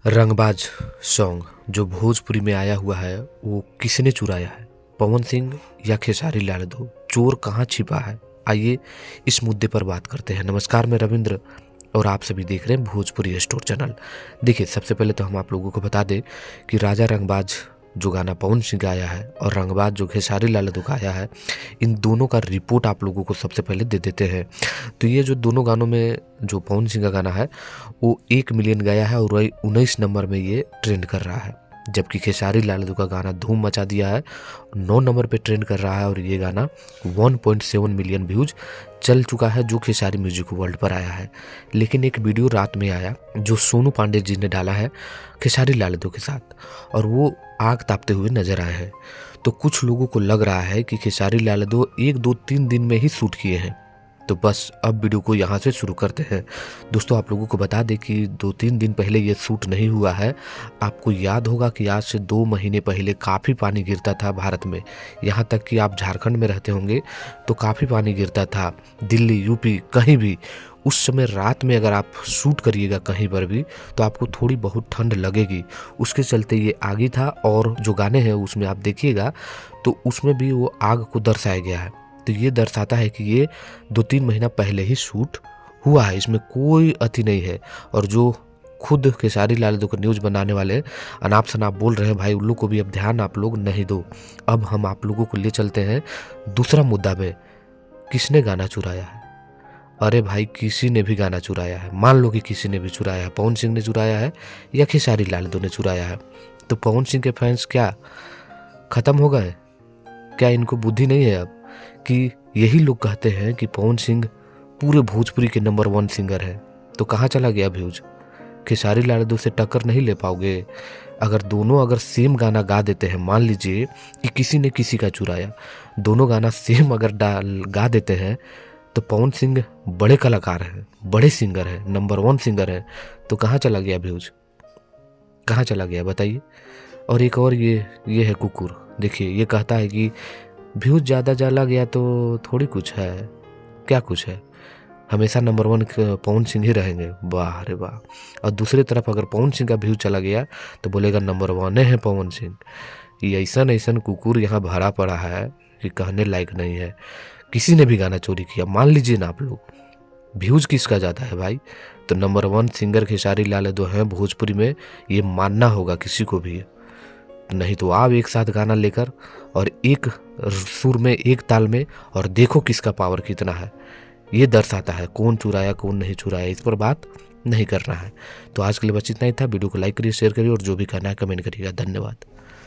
रंगबाज सॉन्ग जो भोजपुरी में आया हुआ है वो किसने चुराया है, पवन सिंह या खेसारी लाल यादव? चोर कहाँ छिपा है? आइए इस मुद्दे पर बात करते हैं। नमस्कार, मैं रविंद्र और आप सभी देख रहे हैं भोजपुरी स्टोर चैनल। देखिए, सबसे पहले तो हम आप लोगों को बता दें कि राजा रंगबाज जो गाना पवन सिंह का आया है और रंगबाज जो खेसारी लाल यादव का आया है, इन दोनों का रिपोर्ट आप लोगों को सबसे पहले दे देते हैं। तो ये जो दोनों गानों में जो पवन सिंह का गाना है वो 1 मिलियन गया है और वही 19 नंबर में ये ट्रेंड कर रहा है, जबकि खेसारी लाल यादव का गाना धूम मचा दिया है, 9 नंबर पे ट्रेंड कर रहा है और ये गाना 1.7 मिलियन व्यूज चल चुका है जो खेसारी म्यूजिक वर्ल्ड पर आया है। लेकिन एक वीडियो रात में आया जो सोनू पांडे जी ने डाला है खेसारी लाल यादव के साथ, और वो आग तापते हुए नजर आए हैं। तो कुछ लोगों को लग रहा है कि खेसारी लाल यादव 1, 2, 3 दिन में ही शूट किए हैं। तो बस अब वीडियो को यहाँ से शुरू करते हैं। दोस्तों, आप लोगों को बता दें कि 2-3 दिन पहले ये शूट नहीं हुआ है। आपको याद होगा कि आज से 2 महीने पहले काफ़ी पानी गिरता था भारत में, यहाँ तक कि आप झारखंड में रहते होंगे तो काफ़ी पानी गिरता था, दिल्ली, यूपी, कहीं भी। उस समय रात में अगर आप शूट करिएगा कहीं पर भी तो आपको थोड़ी बहुत ठंड लगेगी। उसके चलते ये आग ही था, और जो गाने हैं उसमें आप देखिएगा तो उसमें भी वो आग को दर्शाया गया है। तो ये दर्शाता है कि ये 2-3 महीना पहले ही शूट हुआ है, इसमें कोई अति नहीं है। और जो खुद खेसारी लाल यादव को न्यूज़ बनाने वाले अनाप शनाप बोल रहे हैं, भाई उन लोग को भी अब ध्यान आप लोग नहीं दो। अब हम आप लोगों को ले चलते हैं दूसरा मुद्दा पे, किसने गाना चुराया है? अरे भाई, किसी ने भी गाना चुराया है। मान लो कि किसी ने भी चुराया है, पवन सिंह ने चुराया है या खेसारी लाल यादव ने चुराया है, तो पवन सिंह के फैंस क्या खत्म हो गए? क्या इनको बुद्धि नहीं है अब कि यही लोग कहते हैं कि पवन सिंह पूरे भोजपुरी के नंबर 1 सिंगर है? तो कहाँ चला गया व्यूज? खेसारी लाल यादव से टक्कर नहीं ले पाओगे। अगर दोनों अगर सेम गाना गा देते हैं, मान लीजिए कि किसी ने किसी का चुराया, दोनों गाना सेम अगर गा देते हैं तो पवन सिंह बड़े कलाकार हैं, बड़े सिंगर हैं, नंबर 1 सिंगर हैं, तो कहाँ चला गया व्यूज? कहाँ चला गया बताइए? और एक और ये है कुकुर। देखिए, ये कहता है कि व्यूज ज़्यादा चला गया तो थोड़ी कुछ है, क्या कुछ है, हमेशा नंबर 1 पवन सिंह ही रहेंगे। वाह रे वाह। और दूसरी तरफ अगर पवन सिंह का व्यूज चला गया तो बोलेगा नंबर 1 है पवन सिंह। ये ऐसा कुकुर यहाँ भरा पड़ा है कि कहने लायक नहीं है। किसी ने भी गाना चोरी किया, मान लीजिए ना आप लोग, व्यूज किसका ज़्यादा है भाई? तो नंबर 1 सिंगर खेसारी लाल यादव हैं भोजपुरी में, ये मानना होगा किसी को भी। नहीं तो आप एक साथ गाना लेकर और एक सुर में, एक ताल में, और देखो किसका पावर कितना है। ये दर्शाता है कौन चुराया कौन नहीं चुराया, इस पर बात नहीं करना है। तो आज के लिए बस इतना ही था। वीडियो को लाइक करिए, शेयर करिए और जो भी करना है कमेंट करिएगा। धन्यवाद।